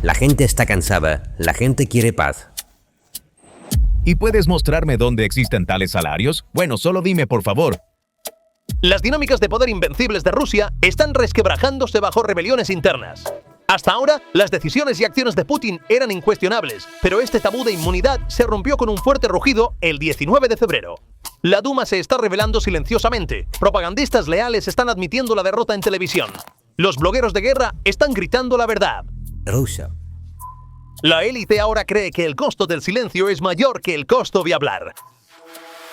La gente está cansada, la gente quiere paz. ¿Y puedes mostrarme dónde existen tales salarios? Bueno, solo dime, por favor. Las dinámicas de poder invencibles de Rusia están resquebrajándose bajo rebeliones internas. Hasta ahora, las decisiones y acciones de Putin eran incuestionables, pero este tabú de inmunidad se rompió con un fuerte rugido el 19 de febrero. La Duma se está revelando silenciosamente. Propagandistas leales están admitiendo la derrota en televisión. Los blogueros de guerra están gritando la verdad. Rusia. La élite ahora cree que el costo del silencio es mayor que el costo de hablar.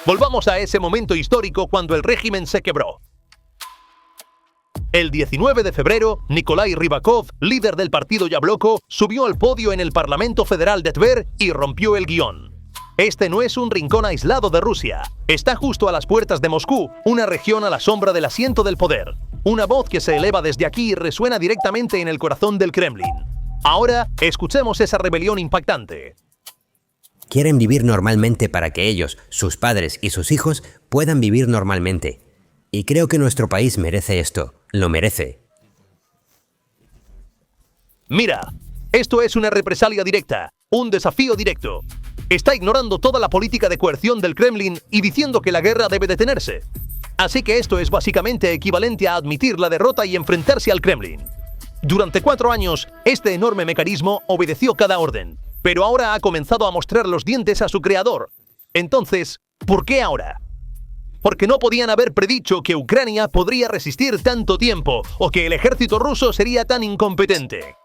Volvamos a ese momento histórico cuando el régimen se quebró. El 19 de febrero, Nikolai Rybakov, líder del partido Yabloko, subió al podio en el Parlamento Federal de Tver y rompió el guión. Este no es un rincón aislado de Rusia. Está justo a las puertas de Moscú, una región a la sombra del asiento del poder. Una voz que se eleva desde aquí y resuena directamente en el corazón del Kremlin. Ahora, escuchemos esa rebelión impactante. Quieren vivir normalmente para que ellos, sus padres y sus hijos puedan vivir normalmente. Y creo que nuestro país merece esto. Lo merece. Mira, esto es una represalia directa, un desafío directo. Está ignorando toda la política de coerción del Kremlin y diciendo que la guerra debe detenerse. Así que esto es básicamente equivalente a admitir la derrota y enfrentarse al Kremlin. Durante 4 años, este enorme mecanismo obedeció cada orden, pero ahora ha comenzado a mostrar los dientes a su creador. Entonces, ¿por qué ahora? Porque no podían haber predicho que Ucrania podría resistir tanto tiempo o que el ejército ruso sería tan incompetente.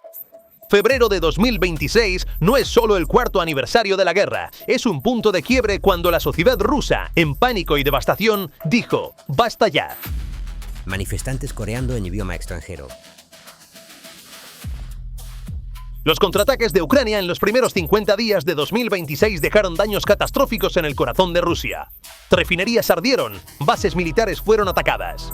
Febrero de 2026 no es solo el 4º aniversario de la guerra, es un punto de quiebre cuando la sociedad rusa, en pánico y devastación, dijo, ¡basta ya! Manifestantes coreando en idioma extranjero. Los contraataques de Ucrania en los primeros 50 días de 2026 dejaron daños catastróficos en el corazón de Rusia. Refinerías ardieron, bases militares fueron atacadas.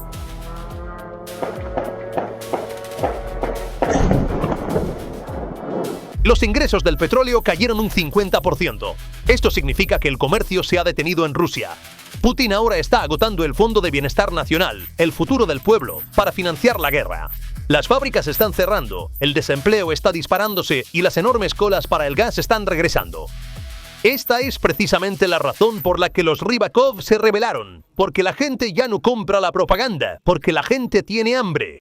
Los ingresos del petróleo cayeron un 50%. Esto significa que el comercio se ha detenido en Rusia. Putin ahora está agotando el Fondo de Bienestar Nacional, el futuro del pueblo, para financiar la guerra. Las fábricas están cerrando, el desempleo está disparándose y las enormes colas para el gas están regresando. Esta es precisamente la razón por la que los Rybakov se rebelaron, porque la gente ya no compra la propaganda, porque la gente tiene hambre.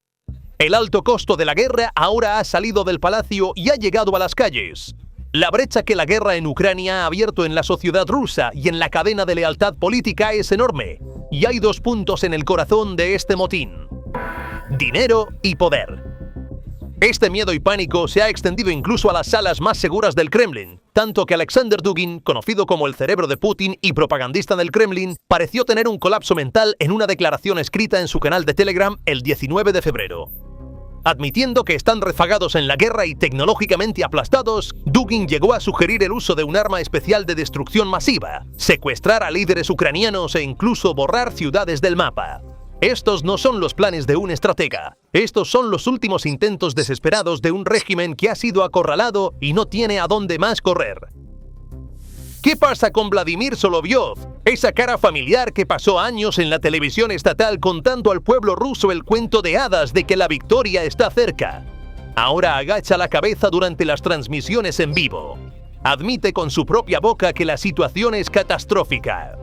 El alto costo de la guerra ahora ha salido del palacio y ha llegado a las calles. La brecha que la guerra en Ucrania ha abierto en la sociedad rusa y en la cadena de lealtad política es enorme. Y hay 2 puntos en el corazón de este motín: dinero y poder. Este miedo y pánico se ha extendido incluso a las salas más seguras del Kremlin, tanto que Alexander Dugin, conocido como el cerebro de Putin y propagandista del Kremlin, pareció tener un colapso mental en una declaración escrita en su canal de Telegram el 19 de febrero. Admitiendo que están rezagados en la guerra y tecnológicamente aplastados, Dugin llegó a sugerir el uso de un arma especial de destrucción masiva, secuestrar a líderes ucranianos e incluso borrar ciudades del mapa. Estos no son los planes de un estratega. Estos son los últimos intentos desesperados de un régimen que ha sido acorralado y no tiene a dónde más correr. ¿Qué pasa con Vladimir Solovyov? Esa cara familiar que pasó años en la televisión estatal contando al pueblo ruso el cuento de hadas de que la victoria está cerca. Ahora agacha la cabeza durante las transmisiones en vivo. Admite con su propia boca que la situación es catastrófica.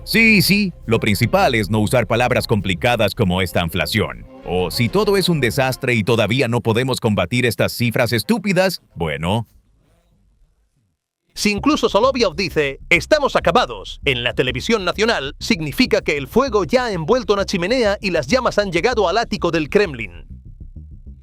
Sí, lo principal es no usar palabras complicadas como esta inflación. O si todo es un desastre y todavía no podemos combatir estas cifras estúpidas, bueno. Si incluso Solovyov dice, estamos acabados, en la televisión nacional, significa que el fuego ya ha envuelto una chimenea y las llamas han llegado al ático del Kremlin.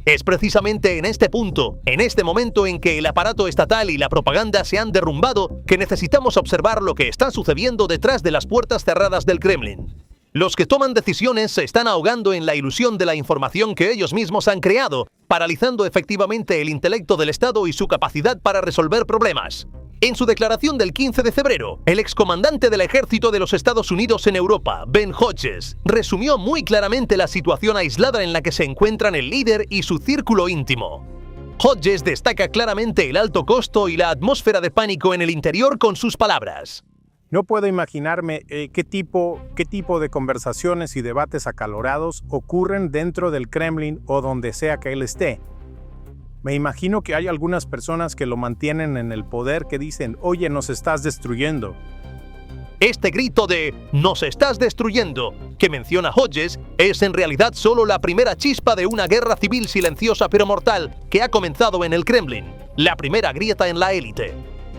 Es precisamente en este punto, en este momento en que el aparato estatal y la propaganda se han derrumbado, que necesitamos observar lo que está sucediendo detrás de las puertas cerradas del Kremlin. Los que toman decisiones se están ahogando en la ilusión de la información que ellos mismos han creado, paralizando efectivamente el intelecto del Estado y su capacidad para resolver problemas. En su declaración del 15 de febrero, el excomandante del ejército de los Estados Unidos en Europa, Ben Hodges, resumió muy claramente la situación aislada en la que se encuentran el líder y su círculo íntimo. Hodges destaca claramente el alto costo y la atmósfera de pánico en el interior con sus palabras. No puedo imaginarme qué tipo de conversaciones y debates acalorados ocurren dentro del Kremlin o donde sea que él esté. Me imagino que hay algunas personas que lo mantienen en el poder que dicen, oye, nos estás destruyendo. Este grito de «nos estás destruyendo» que menciona Hodges es en realidad solo la primera chispa de una guerra civil silenciosa pero mortal que ha comenzado en el Kremlin, la primera grieta en la élite.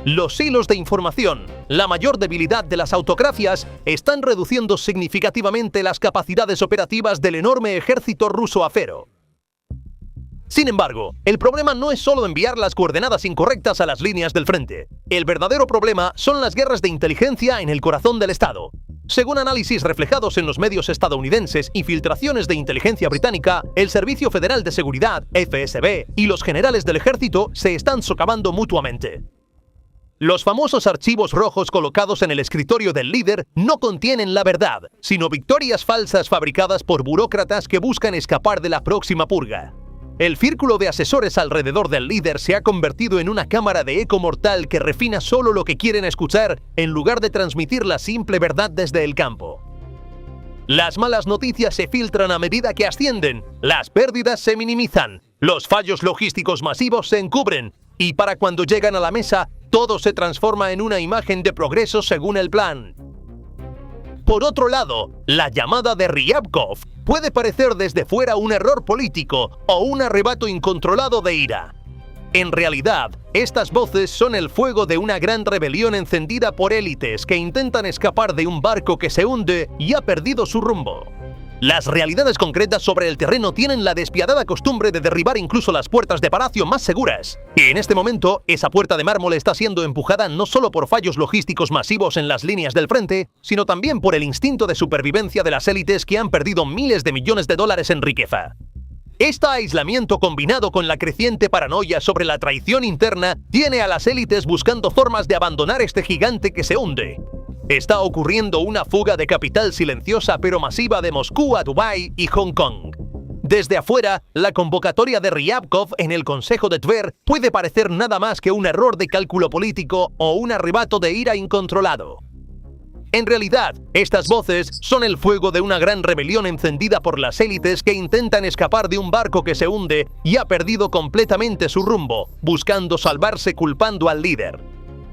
Los hilos de información, la mayor debilidad de las autocracias, están reduciendo significativamente las capacidades operativas del enorme ejército ruso afero. Sin embargo, el problema no es solo enviar las coordenadas incorrectas a las líneas del frente. El verdadero problema son las guerras de inteligencia en el corazón del Estado. Según análisis reflejados en los medios estadounidenses y filtraciones de inteligencia británica, el Servicio Federal de Seguridad, FSB, y los generales del ejército se están socavando mutuamente. Los famosos archivos rojos colocados en el escritorio del líder no contienen la verdad, sino victorias falsas fabricadas por burócratas que buscan escapar de la próxima purga. El círculo de asesores alrededor del líder se ha convertido en una cámara de eco mortal que refina solo lo que quieren escuchar en lugar de transmitir la simple verdad desde el campo. Las malas noticias se filtran a medida que ascienden, las pérdidas se minimizan, los fallos logísticos masivos se encubren, y para cuando llegan a la mesa, todo se transforma en una imagen de progreso según el plan. Por otro lado, la llamada de Ryabkov puede parecer desde fuera un error político o un arrebato incontrolado de ira. En realidad, estas voces son el fuego de una gran rebelión encendida por élites que intentan escapar de un barco que se hunde y ha perdido su rumbo. Las realidades concretas sobre el terreno tienen la despiadada costumbre de derribar incluso las puertas de palacio más seguras. Y en este momento, esa puerta de mármol está siendo empujada no solo por fallos logísticos masivos en las líneas del frente, sino también por el instinto de supervivencia de las élites que han perdido miles de millones de dólares en riqueza. Este aislamiento combinado con la creciente paranoia sobre la traición interna tiene a las élites buscando formas de abandonar este gigante que se hunde. Está ocurriendo una fuga de capital silenciosa pero masiva de Moscú a Dubái y Hong Kong. Desde afuera, la convocatoria de Ryabkov en el Consejo de Tver puede parecer nada más que un error de cálculo político o un arrebato de ira incontrolado. En realidad, estas voces son el fuego de una gran rebelión encendida por las élites que intentan escapar de un barco que se hunde y ha perdido completamente su rumbo, buscando salvarse culpando al líder.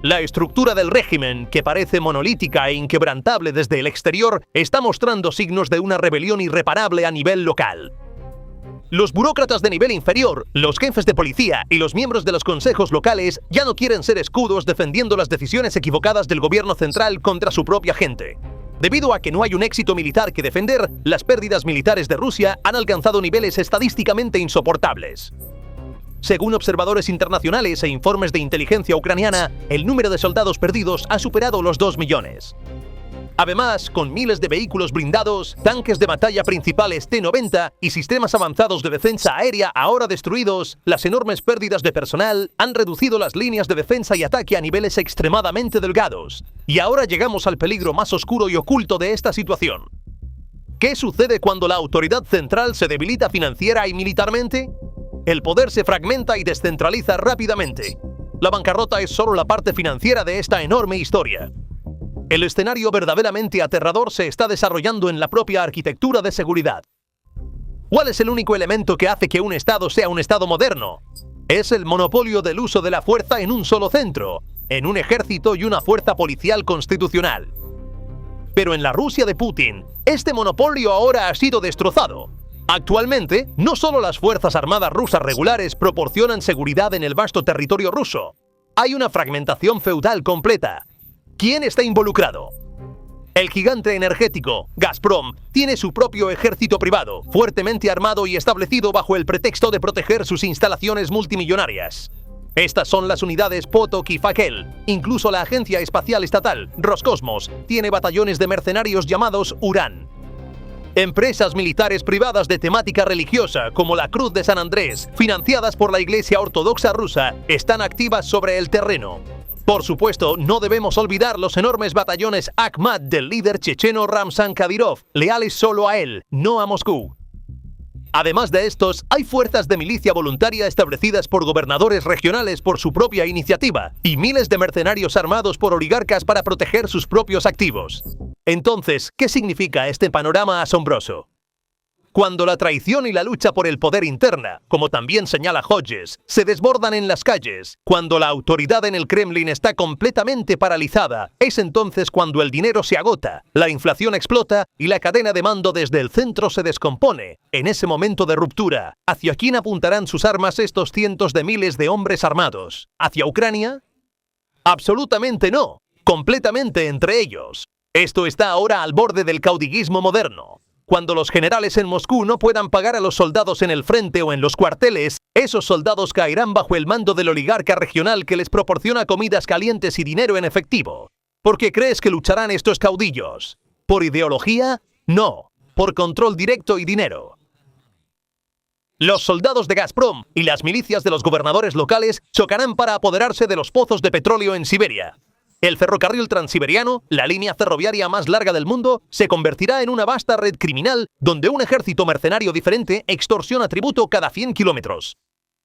La estructura del régimen, que parece monolítica e inquebrantable desde el exterior, está mostrando signos de una rebelión irreparable a nivel local. Los burócratas de nivel inferior, los jefes de policía y los miembros de los consejos locales ya no quieren ser escudos defendiendo las decisiones equivocadas del gobierno central contra su propia gente. Debido a que no hay un éxito militar que defender, las pérdidas militares de Rusia han alcanzado niveles estadísticamente insoportables. Según observadores internacionales e informes de inteligencia ucraniana, el número de soldados perdidos ha superado los 2 millones. Además, con miles de vehículos blindados, tanques de batalla principales T-90 y sistemas avanzados de defensa aérea ahora destruidos, las enormes pérdidas de personal han reducido las líneas de defensa y ataque a niveles extremadamente delgados. Y ahora llegamos al peligro más oscuro y oculto de esta situación. ¿Qué sucede cuando la autoridad central se debilita financiera y militarmente? El poder se fragmenta y descentraliza rápidamente. La bancarrota es solo la parte financiera de esta enorme historia. El escenario verdaderamente aterrador se está desarrollando en la propia arquitectura de seguridad. ¿Cuál es el único elemento que hace que un Estado sea un Estado moderno? Es el monopolio del uso de la fuerza en un solo centro, en un ejército y una fuerza policial constitucional. Pero en la Rusia de Putin, este monopolio ahora ha sido destrozado. Actualmente, no solo las Fuerzas Armadas rusas regulares proporcionan seguridad en el vasto territorio ruso. Hay una fragmentación feudal completa. ¿Quién está involucrado? El gigante energético, Gazprom, tiene su propio ejército privado, fuertemente armado y establecido bajo el pretexto de proteger sus instalaciones multimillonarias. Estas son las unidades Potok y Fakel. Incluso la agencia espacial estatal, Roscosmos, tiene batallones de mercenarios llamados Uran. Empresas militares privadas de temática religiosa, como la Cruz de San Andrés, financiadas por la Iglesia Ortodoxa rusa, están activas sobre el terreno. Por supuesto, no debemos olvidar los enormes batallones Akhmat del líder checheno Ramzan Kadyrov, leales solo a él, no a Moscú. Además de estos, hay fuerzas de milicia voluntaria establecidas por gobernadores regionales por su propia iniciativa y miles de mercenarios armados por oligarcas para proteger sus propios activos. Entonces, ¿qué significa este panorama asombroso? Cuando la traición y la lucha por el poder interna, como también señala Hodges, se desbordan en las calles, cuando la autoridad en el Kremlin está completamente paralizada, es entonces cuando el dinero se agota, la inflación explota y la cadena de mando desde el centro se descompone. En ese momento de ruptura, ¿hacia quién apuntarán sus armas estos cientos de miles de hombres armados? ¿Hacia Ucrania? Absolutamente no, completamente entre ellos. Esto está ahora al borde del caudillismo moderno. Cuando los generales en Moscú no puedan pagar a los soldados en el frente o en los cuarteles, esos soldados caerán bajo el mando del oligarca regional que les proporciona comidas calientes y dinero en efectivo. ¿Por qué crees que lucharán estos caudillos? ¿Por ideología? No, por control directo y dinero. Los soldados de Gazprom y las milicias de los gobernadores locales chocarán para apoderarse de los pozos de petróleo en Siberia. El ferrocarril transiberiano, la línea ferroviaria más larga del mundo, se convertirá en una vasta red criminal donde un ejército mercenario diferente extorsiona tributo cada 100 kilómetros.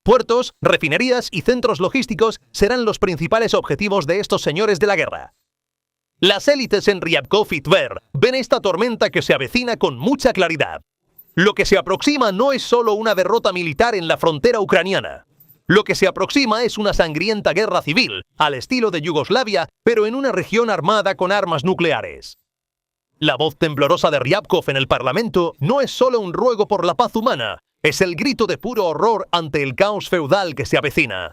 Puertos, refinerías y centros logísticos serán los principales objetivos de estos señores de la guerra. Las élites en Ryabkov y Tver ven esta tormenta que se avecina con mucha claridad. Lo que se aproxima no es solo una derrota militar en la frontera ucraniana. Lo que se aproxima es una sangrienta guerra civil, al estilo de Yugoslavia, pero en una región armada con armas nucleares. La voz temblorosa de Ryabkov en el Parlamento no es solo un ruego por la paz humana, es el grito de puro horror ante el caos feudal que se avecina.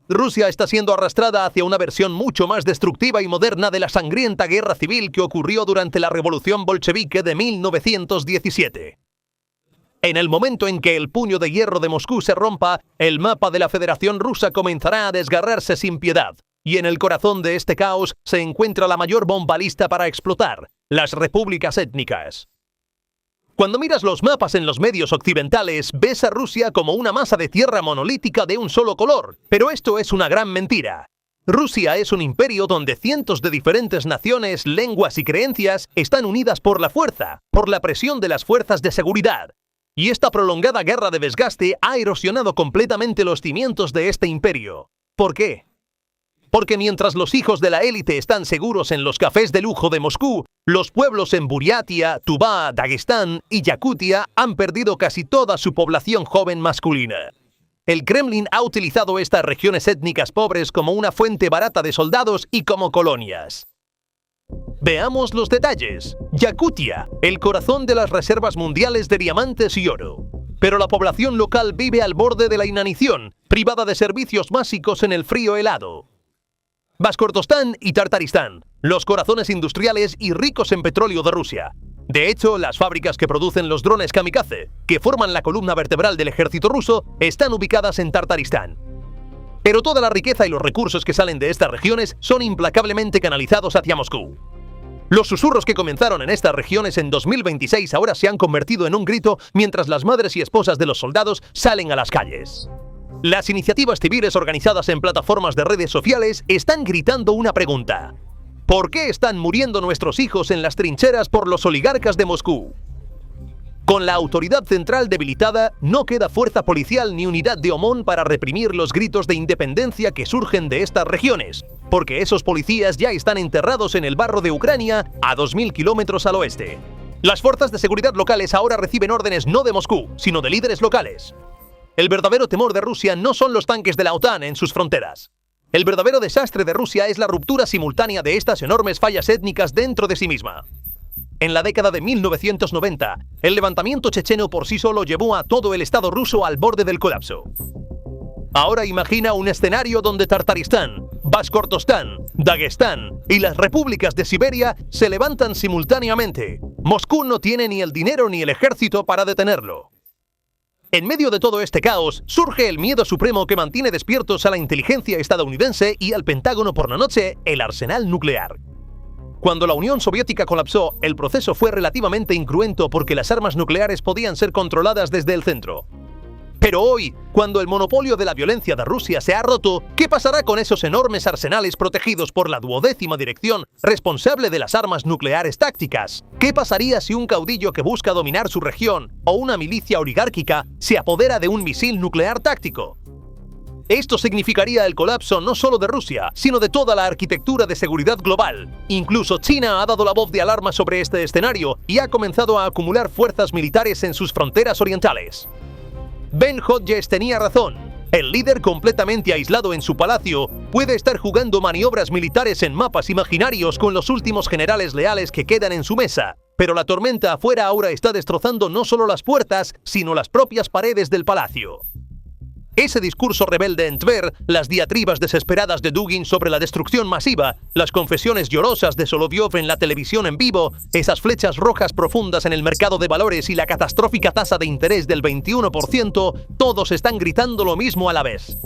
Rusia está siendo arrastrada hacia una versión mucho más destructiva y moderna de la sangrienta guerra civil que ocurrió durante la Revolución Bolchevique de 1917. En el momento en que el puño de hierro de Moscú se rompa, el mapa de la Federación Rusa comenzará a desgarrarse sin piedad. Y en el corazón de este caos se encuentra la mayor bomba lista para explotar, las repúblicas étnicas. Cuando miras los mapas en los medios occidentales, ves a Rusia como una masa de tierra monolítica de un solo color, pero esto es una gran mentira. Rusia es un imperio donde cientos de diferentes naciones, lenguas y creencias están unidas por la fuerza, por la presión de las fuerzas de seguridad. Y esta prolongada guerra de desgaste ha erosionado completamente los cimientos de este imperio. ¿Por qué? Porque mientras los hijos de la élite están seguros en los cafés de lujo de Moscú, los pueblos en Buriatia, Tuvá, Dagestán y Yakutia han perdido casi toda su población joven masculina. El Kremlin ha utilizado estas regiones étnicas pobres como una fuente barata de soldados y como colonias. Veamos los detalles. Yakutia, el corazón de las reservas mundiales de diamantes y oro. Pero la población local vive al borde de la inanición, privada de servicios básicos en el frío helado. Bashkortostán y Tartaristán, los corazones industriales y ricos en petróleo de Rusia. De hecho, las fábricas que producen los drones kamikaze, que forman la columna vertebral del ejército ruso, están ubicadas en Tartaristán. Pero toda la riqueza y los recursos que salen de estas regiones son implacablemente canalizados hacia Moscú. Los susurros que comenzaron en estas regiones en 2026 ahora se han convertido en un grito mientras las madres y esposas de los soldados salen a las calles. Las iniciativas civiles organizadas en plataformas de redes sociales están gritando una pregunta. ¿Por qué están muriendo nuestros hijos en las trincheras por los oligarcas de Moscú? Con la autoridad central debilitada, no queda fuerza policial ni unidad de OMON para reprimir los gritos de independencia que surgen de estas regiones, porque esos policías ya están enterrados en el barro de Ucrania, a 2000 kilómetros al oeste. Las fuerzas de seguridad locales ahora reciben órdenes no de Moscú, sino de líderes locales. El verdadero temor de Rusia no son los tanques de la OTAN en sus fronteras. El verdadero desastre de Rusia es la ruptura simultánea de estas enormes fallas étnicas dentro de sí misma. En la década de 1990, el levantamiento checheno por sí solo llevó a todo el Estado ruso al borde del colapso. Ahora imagina un escenario donde Tartaristán, Bashkortostán, Dagestán y las repúblicas de Siberia se levantan simultáneamente. Moscú no tiene ni el dinero ni el ejército para detenerlo. En medio de todo este caos, surge el miedo supremo que mantiene despiertos a la inteligencia estadounidense y al Pentágono por la noche, el arsenal nuclear. Cuando la Unión Soviética colapsó, el proceso fue relativamente incruento porque las armas nucleares podían ser controladas desde el centro. Pero hoy, cuando el monopolio de la violencia de Rusia se ha roto, ¿qué pasará con esos enormes arsenales protegidos por la 12ª dirección responsable de las armas nucleares tácticas? ¿Qué pasaría si un caudillo que busca dominar su región o una milicia oligárquica se apodera de un misil nuclear táctico? Esto significaría el colapso no solo de Rusia, sino de toda la arquitectura de seguridad global. Incluso China ha dado la voz de alarma sobre este escenario y ha comenzado a acumular fuerzas militares en sus fronteras orientales. Ben Hodges tenía razón. El líder completamente aislado en su palacio puede estar jugando maniobras militares en mapas imaginarios con los últimos generales leales que quedan en su mesa. Pero la tormenta afuera ahora está destrozando no solo las puertas, sino las propias paredes del palacio. Ese discurso rebelde en Tver, las diatribas desesperadas de Dugin sobre la destrucción masiva, las confesiones llorosas de Solovyov en la televisión en vivo, esas flechas rojas profundas en el mercado de valores y la catastrófica tasa de interés del 21%, todos están gritando lo mismo a la vez.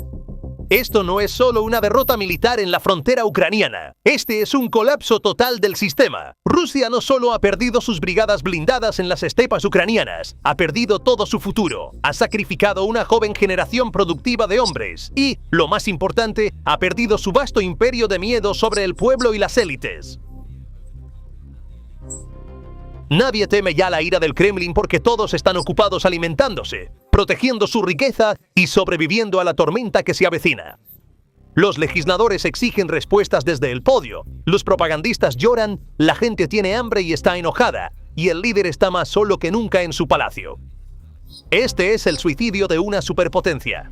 Esto no es solo una derrota militar en la frontera ucraniana. Este es un colapso total del sistema. Rusia no solo ha perdido sus brigadas blindadas en las estepas ucranianas, ha perdido todo su futuro, ha sacrificado una joven generación productiva de hombres y, lo más importante, ha perdido su vasto imperio de miedo sobre el pueblo y las élites. Nadie teme ya la ira del Kremlin porque todos están ocupados alimentándose, protegiendo su riqueza y sobreviviendo a la tormenta que se avecina. Los legisladores exigen respuestas desde el podio, los propagandistas lloran, la gente tiene hambre y está enojada, y el líder está más solo que nunca en su palacio. Este es el suicidio de una superpotencia.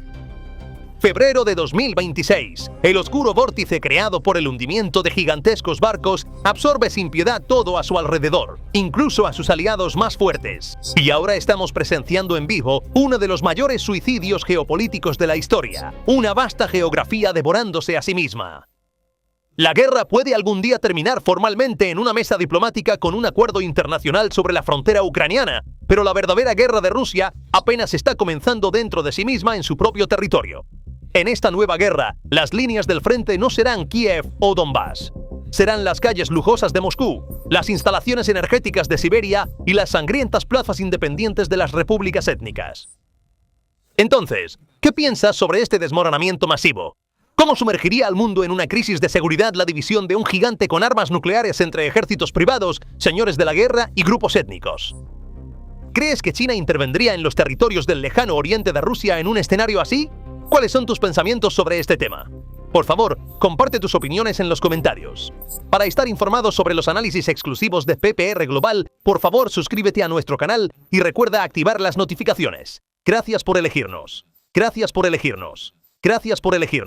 Febrero de 2026. El oscuro vórtice creado por el hundimiento de gigantescos barcos absorbe sin piedad todo a su alrededor, incluso a sus aliados más fuertes. Y ahora estamos presenciando en vivo uno de los mayores suicidios geopolíticos de la historia, una vasta geografía devorándose a sí misma. La guerra puede algún día terminar formalmente en una mesa diplomática con un acuerdo internacional sobre la frontera ucraniana, pero la verdadera guerra de Rusia apenas está comenzando dentro de sí misma en su propio territorio. En esta nueva guerra, las líneas del frente no serán Kiev o Donbass. Serán las calles lujosas de Moscú, las instalaciones energéticas de Siberia y las sangrientas plazas independientes de las repúblicas étnicas. Entonces, ¿qué piensas sobre este desmoronamiento masivo? ¿Cómo sumergiría al mundo en una crisis de seguridad la división de un gigante con armas nucleares entre ejércitos privados, señores de la guerra y grupos étnicos? ¿Crees que China intervendría en los territorios del lejano oriente de Rusia en un escenario así? ¿Cuáles son tus pensamientos sobre este tema? Por favor, comparte tus opiniones en los comentarios. Para estar informado sobre los análisis exclusivos de PPR Global, por favor suscríbete a nuestro canal y recuerda activar las notificaciones. Gracias por elegirnos. Gracias por elegirnos. Gracias por elegirnos.